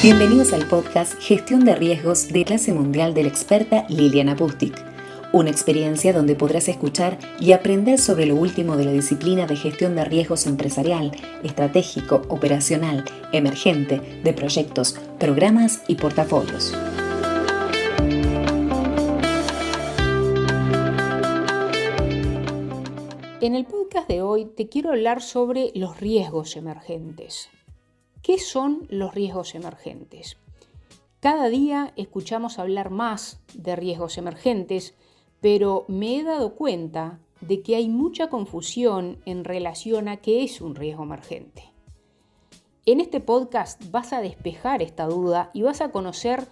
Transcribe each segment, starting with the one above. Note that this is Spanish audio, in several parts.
Bienvenidos al podcast Gestión de Riesgos de clase mundial de la experta Liliana Pustic, una experiencia donde podrás escuchar y aprender sobre lo último de la disciplina de gestión de riesgos empresarial, estratégico, operacional, emergente, de proyectos, programas y portafolios. En el podcast de hoy te quiero hablar sobre los riesgos emergentes. ¿Qué son los riesgos emergentes? Cada día escuchamos hablar más de riesgos emergentes, pero me he dado cuenta de que hay mucha confusión en relación a qué es un riesgo emergente. En este podcast vas a despejar esta duda y vas a conocer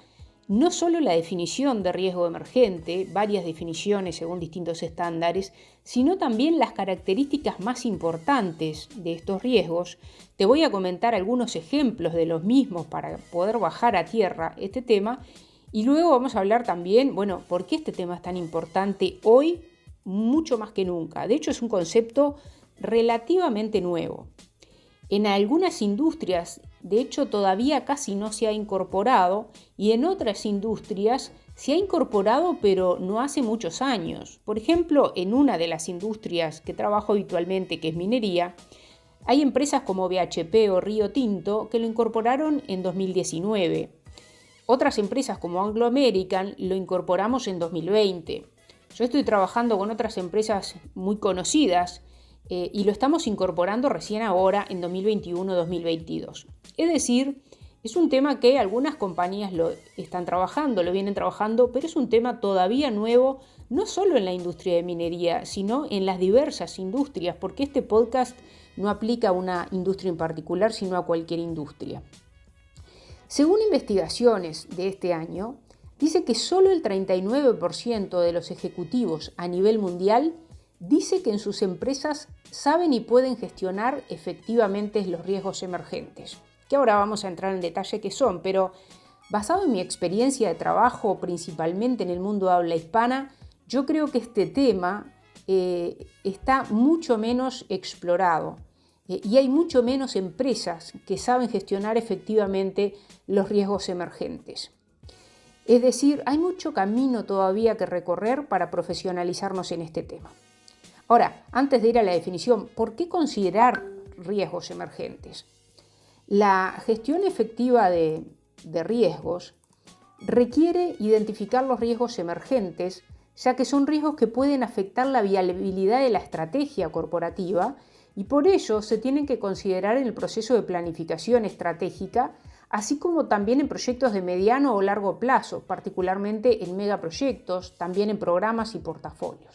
no solo la definición de riesgo emergente, varias definiciones según distintos estándares, sino también las características más importantes de estos riesgos. Te voy a comentar algunos ejemplos de los mismos para poder bajar a tierra este tema y luego vamos a hablar también, por qué este tema es tan importante hoy, mucho más que nunca. De hecho, es un concepto relativamente nuevo. En algunas industrias, de hecho, todavía casi no se ha incorporado y en otras industrias se ha incorporado, pero no hace muchos años. Por ejemplo, en una de las industrias que trabajo habitualmente, que es minería, hay empresas como BHP o Río Tinto que lo incorporaron en 2019. Otras empresas como Anglo American lo incorporamos en 2020. Yo estoy trabajando con otras empresas muy conocidas y lo estamos incorporando recién ahora en 2021-2022. Es decir, es un tema que algunas compañías lo están trabajando, lo vienen trabajando, pero es un tema todavía nuevo, no solo en la industria de minería, sino en las diversas industrias, porque este podcast no aplica a una industria en particular, sino a cualquier industria. Según investigaciones de este año, dice que solo el 39% de los ejecutivos a nivel mundial dice que en sus empresas saben y pueden gestionar efectivamente los riesgos emergentes, que ahora vamos a entrar en detalle qué son, pero basado en mi experiencia de trabajo principalmente en el mundo de habla hispana, yo creo que este tema está mucho menos explorado y hay mucho menos empresas que saben gestionar efectivamente los riesgos emergentes. Es decir, hay mucho camino todavía que recorrer para profesionalizarnos en este tema. Ahora, antes de ir a la definición, ¿por qué considerar riesgos emergentes? La gestión efectiva de riesgos requiere identificar los riesgos emergentes, ya que son riesgos que pueden afectar la viabilidad de la estrategia corporativa y por ello se tienen que considerar en el proceso de planificación estratégica, así como también en proyectos de mediano o largo plazo, particularmente en megaproyectos, también en programas y portafolios.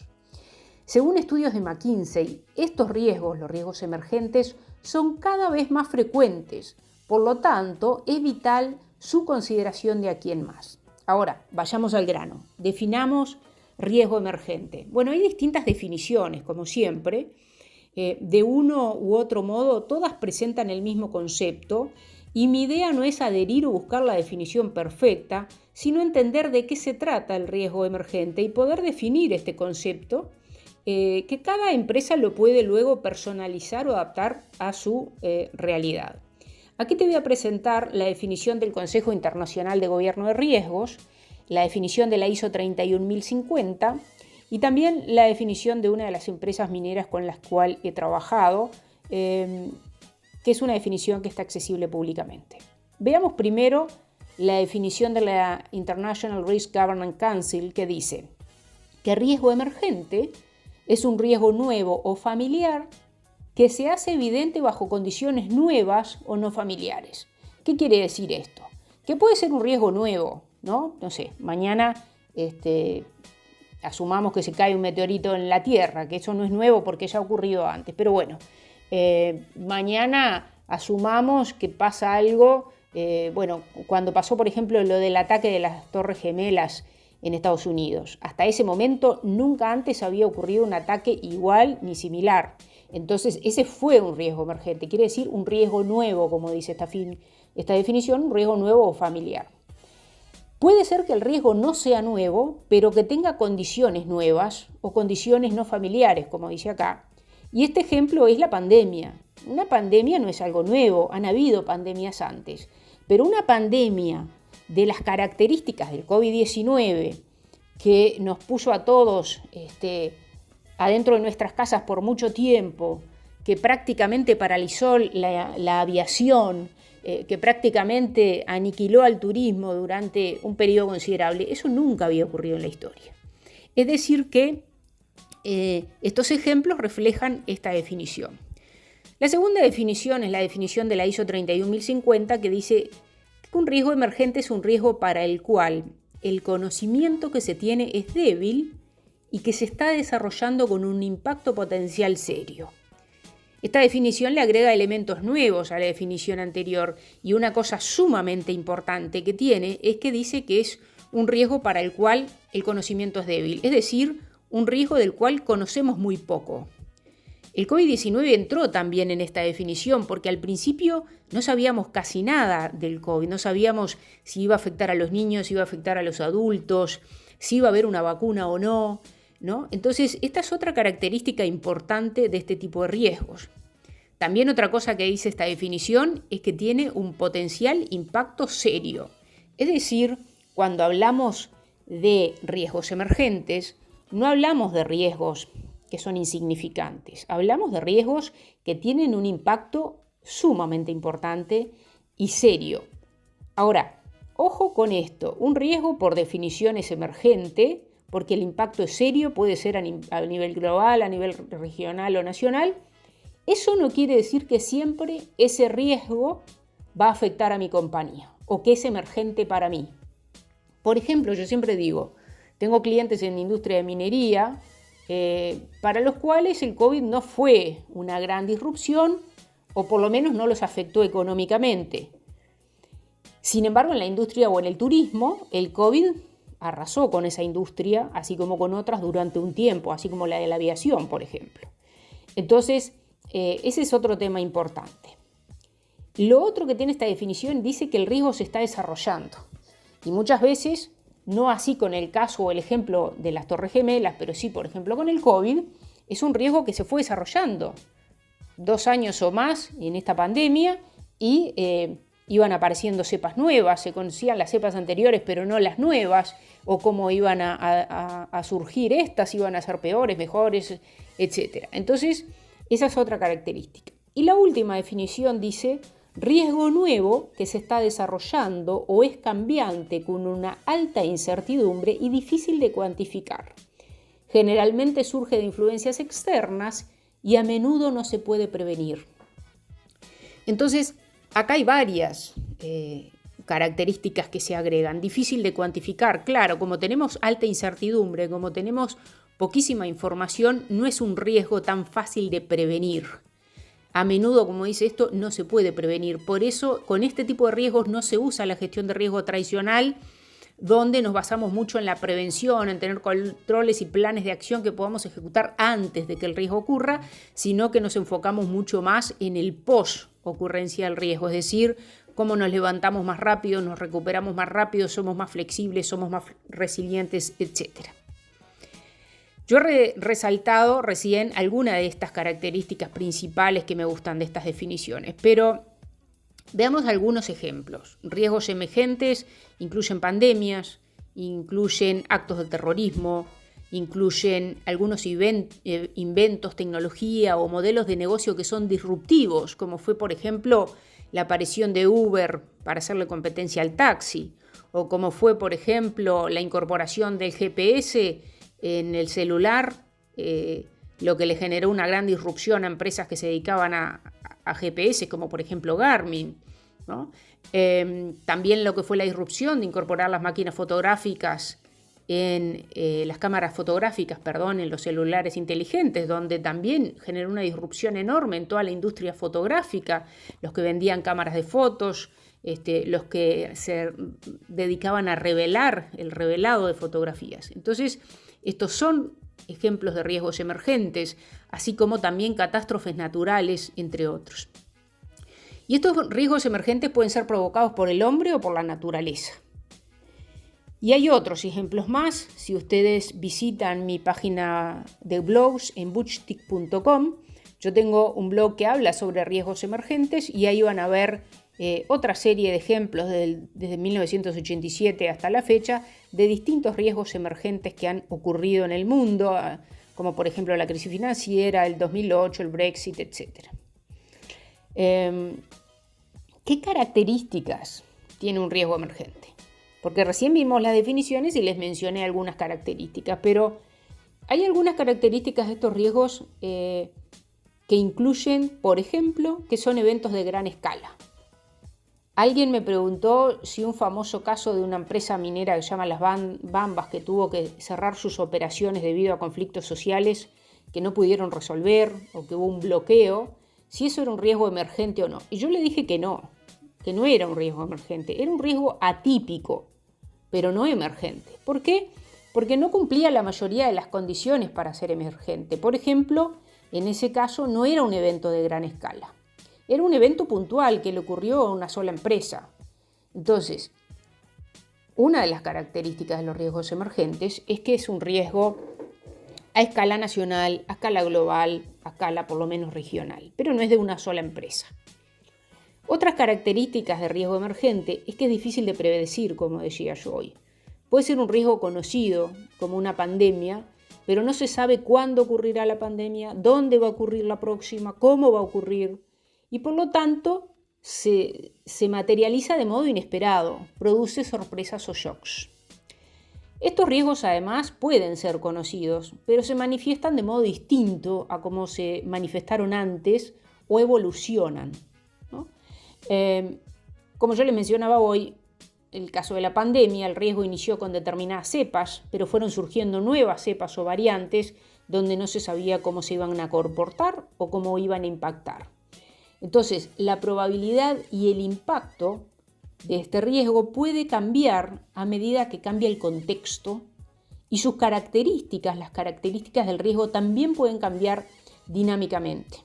Según estudios de McKinsey, estos riesgos, los riesgos emergentes, son cada vez más frecuentes. Por lo tanto, es vital su consideración de aquí en más. Ahora, vayamos al grano. Definamos riesgo emergente. Hay distintas definiciones, como siempre. De uno u otro modo, todas presentan el mismo concepto y mi idea no es adherir o buscar la definición perfecta, sino entender de qué se trata el riesgo emergente y poder definir este concepto que cada empresa lo puede luego personalizar o adaptar a su realidad. Aquí te voy a presentar la definición del Consejo Internacional de Gobierno de Riesgos, la definición de la ISO 31050 y también la definición de una de las empresas mineras con las cuales he trabajado, que es una definición que está accesible públicamente. Veamos primero la definición de la International Risk Governance Council, que dice que riesgo emergente es un riesgo nuevo o familiar que se hace evidente bajo condiciones nuevas o no familiares. ¿Qué quiere decir esto? Que puede ser un riesgo nuevo, ¿no? No sé, mañana asumamos que se cae un meteorito en la Tierra, que eso no es nuevo porque ya ha ocurrido antes, pero mañana asumamos que pasa algo, cuando pasó, por ejemplo, lo del ataque de las Torres Gemelas en Estados Unidos. Hasta ese momento nunca antes había ocurrido un ataque igual ni similar. Entonces ese fue un riesgo emergente, quiere decir un riesgo nuevo, como dice esta definición, un riesgo nuevo o familiar. Puede ser que el riesgo no sea nuevo, pero que tenga condiciones nuevas o condiciones no familiares, como dice acá. Y este ejemplo es la pandemia. Una pandemia no es algo nuevo, han habido pandemias antes, Pero una pandemia de las características del COVID-19 que nos puso a todos adentro de nuestras casas por mucho tiempo, que prácticamente paralizó la aviación, que prácticamente aniquiló al turismo durante un periodo considerable, eso nunca había ocurrido en la historia. Es decir que estos ejemplos reflejan esta definición. La segunda definición es la definición de la ISO 31050, que dice que un riesgo emergente es un riesgo para el cual el conocimiento que se tiene es débil y que se está desarrollando con un impacto potencial serio. Esta definición le agrega elementos nuevos a la definición anterior, y una cosa sumamente importante que tiene es que dice que es un riesgo para el cual el conocimiento es débil, es decir, un riesgo del cual conocemos muy poco. El COVID-19 entró también en esta definición porque al principio no sabíamos casi nada del COVID, no sabíamos si iba a afectar a los niños, si iba a afectar a los adultos, si iba a haber una vacuna o no, ¿no? Entonces, esta es otra característica importante de este tipo de riesgos. También otra cosa que dice esta definición es que tiene un potencial impacto serio. Es decir, cuando hablamos de riesgos emergentes, no hablamos de riesgos que son insignificantes, hablamos de riesgos que tienen un impacto sumamente importante y serio. Ahora, ojo con esto, un riesgo por definición es emergente, porque el impacto es serio, puede ser a nivel global, a nivel regional o nacional. Eso no quiere decir que siempre ese riesgo va a afectar a mi compañía o que es emergente para mí. Por ejemplo, yo siempre digo, tengo clientes en la industria de minería para los cuales el COVID no fue una gran disrupción o por lo menos no los afectó económicamente. Sin embargo, en la industria o en el turismo, el COVID arrasó con esa industria, así como con otras durante un tiempo, así como la de la aviación, por ejemplo. Entonces, ese es otro tema importante. Lo otro que tiene esta definición dice que el riesgo se está desarrollando. Y muchas veces, no así con el caso o el ejemplo de las Torres Gemelas, pero sí, por ejemplo, con el COVID, es un riesgo que se fue desarrollando 2 años o más en esta pandemia y iban apareciendo cepas nuevas, se conocían las cepas anteriores, pero no las nuevas, o cómo iban a surgir estas, iban a ser peores, mejores, etc. Entonces, esa es otra característica. Y la última definición dice riesgo nuevo que se está desarrollando o es cambiante con una alta incertidumbre y difícil de cuantificar. Generalmente surge de influencias externas y a menudo no se puede prevenir. Entonces, acá hay varias características que se agregan. Difícil de cuantificar, claro, como tenemos alta incertidumbre, como tenemos poquísima información, no es un riesgo tan fácil de prevenir. A menudo, como dice esto, no se puede prevenir. Por eso, con este tipo de riesgos no se usa la gestión de riesgo tradicional, donde nos basamos mucho en la prevención, en tener controles y planes de acción que podamos ejecutar antes de que el riesgo ocurra, sino que nos enfocamos mucho más en el post-ocurrencia del riesgo, es decir, cómo nos levantamos más rápido, nos recuperamos más rápido, somos más flexibles, somos más resilientes, etc. Yo he resaltado recién algunas de estas características principales que me gustan de estas definiciones, pero veamos algunos ejemplos. Riesgos emergentes incluyen pandemias, incluyen actos de terrorismo, incluyen algunos inventos, tecnología o modelos de negocio que son disruptivos, como fue, por ejemplo, la aparición de Uber para hacerle competencia al taxi, o como fue, por ejemplo, la incorporación del GPS en el celular, lo que le generó una gran disrupción a empresas que se dedicaban a GPS, como por ejemplo Garmin, ¿no? También lo que fue la disrupción de incorporar las máquinas fotográficas las cámaras fotográficas, en los celulares inteligentes, donde también generó una disrupción enorme en toda la industria fotográfica, los que vendían cámaras de fotos, los que se dedicaban a revelar el revelado de fotografías. Entonces, estos son ejemplos de riesgos emergentes, así como también catástrofes naturales, entre otros. Y estos riesgos emergentes pueden ser provocados por el hombre o por la naturaleza. Y hay otros ejemplos más. Si ustedes visitan mi página de blogs en butchtick.com, yo tengo un blog que habla sobre riesgos emergentes y ahí van a ver otra serie de ejemplos desde 1987 hasta la fecha de distintos riesgos emergentes que han ocurrido en el mundo, como por ejemplo la crisis financiera, el 2008, el Brexit, etc. ¿Qué características tiene un riesgo emergente? Porque recién vimos las definiciones y les mencioné algunas características, pero hay algunas características de estos riesgos que incluyen, por ejemplo, que son eventos de gran escala. Alguien me preguntó si un famoso caso de una empresa minera que se llama Las Bambas, que tuvo que cerrar sus operaciones debido a conflictos sociales que no pudieron resolver o que hubo un bloqueo, si eso era un riesgo emergente o no. Y yo le dije que no era un riesgo emergente, era un riesgo atípico, pero no emergente. ¿Por qué? Porque no cumplía la mayoría de las condiciones para ser emergente. Por ejemplo, en ese caso no era un evento de gran escala. Era un evento puntual que le ocurrió a una sola empresa. Entonces, una de las características de los riesgos emergentes es que es un riesgo a escala nacional, a escala global, a escala por lo menos regional, pero no es de una sola empresa. Otras características de riesgo emergente es que es difícil de predecir, como decía yo hoy. Puede ser un riesgo conocido, como una pandemia, pero no se sabe cuándo ocurrirá la pandemia, dónde va a ocurrir la próxima, cómo va a ocurrir, y por lo tanto se materializa de modo inesperado, produce sorpresas o shocks. Estos riesgos además pueden ser conocidos, pero se manifiestan de modo distinto a cómo se manifestaron antes o evolucionan, ¿no? Como yo les mencionaba hoy, el caso de la pandemia, el riesgo inició con determinadas cepas, pero fueron surgiendo nuevas cepas o variantes donde no se sabía cómo se iban a comportar o cómo iban a impactar. Entonces, la probabilidad y el impacto de este riesgo puede cambiar a medida que cambia el contexto y sus características, las características del riesgo también pueden cambiar dinámicamente.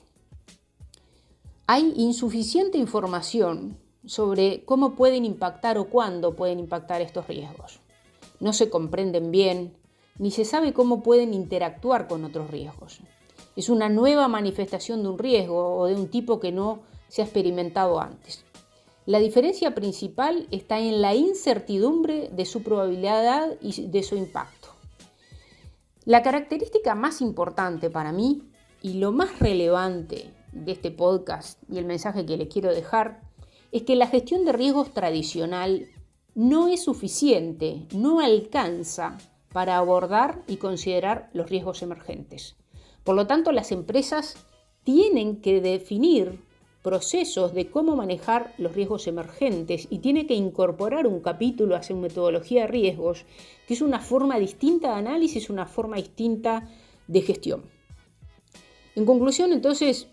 Hay insuficiente información sobre cómo pueden impactar o cuándo pueden impactar estos riesgos. No se comprenden bien, ni se sabe cómo pueden interactuar con otros riesgos. Es una nueva manifestación de un riesgo o de un tipo que no se ha experimentado antes. La diferencia principal está en la incertidumbre de su probabilidad y de su impacto. La característica más importante para mí y lo más relevante de este podcast y el mensaje que les quiero dejar es que la gestión de riesgos tradicional no es suficiente, no alcanza para abordar y considerar los riesgos emergentes. Por lo tanto, las empresas tienen que definir procesos de cómo manejar los riesgos emergentes y tiene que incorporar un capítulo hacia una metodología de riesgos, que es una forma distinta de análisis, una forma distinta de gestión. En conclusión, entonces,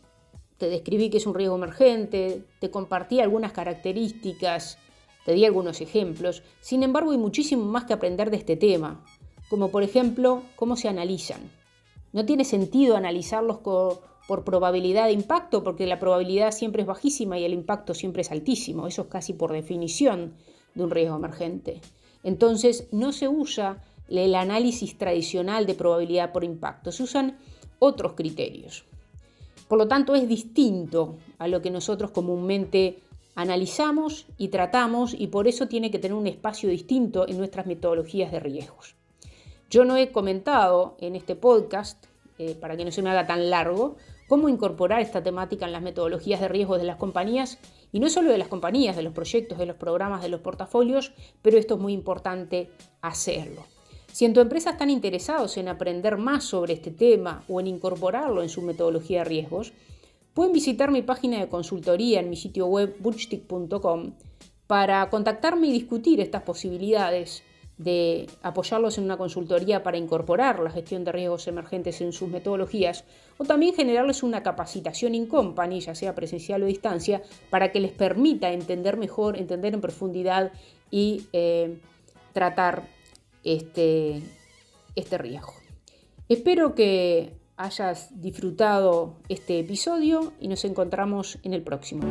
te describí que es un riesgo emergente, te compartí algunas características, te di algunos ejemplos. Sin embargo, hay muchísimo más que aprender de este tema, como por ejemplo, cómo se analizan. No tiene sentido analizarlos por probabilidad de impacto, porque la probabilidad siempre es bajísima y el impacto siempre es altísimo. Eso es casi por definición de un riesgo emergente. Entonces, no se usa el análisis tradicional de probabilidad por impacto, se usan otros criterios. Por lo tanto, es distinto a lo que nosotros comúnmente analizamos y tratamos, y por eso tiene que tener un espacio distinto en nuestras metodologías de riesgos. Yo no he comentado en este podcast, para que no se me haga tan largo, cómo incorporar esta temática en las metodologías de riesgos de las compañías, y no solo de las compañías, de los proyectos, de los programas, de los portafolios, pero esto es muy importante hacerlo. Si en tu empresa están interesados en aprender más sobre este tema o en incorporarlo en su metodología de riesgos, pueden visitar mi página de consultoría en mi sitio web butchtick.com para contactarme y discutir estas posibilidades de apoyarlos en una consultoría para incorporar la gestión de riesgos emergentes en sus metodologías, o también generarles una capacitación in company, ya sea presencial o a distancia, para que les permita entender mejor, entender en profundidad y tratar este riesgo. Espero que hayas disfrutado este episodio y nos encontramos en el próximo.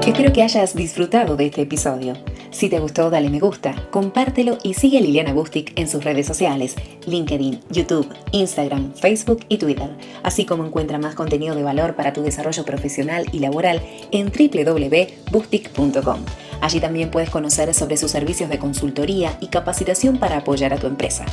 Espero que hayas disfrutado de este episodio. Si te gustó, dale me gusta, compártelo y sigue a Liliana Bustic en sus redes sociales, LinkedIn, YouTube, Instagram, Facebook y Twitter, así como encuentra más contenido de valor para tu desarrollo profesional y laboral en www.bustic.com. Allí también puedes conocer sobre sus servicios de consultoría y capacitación para apoyar a tu empresa.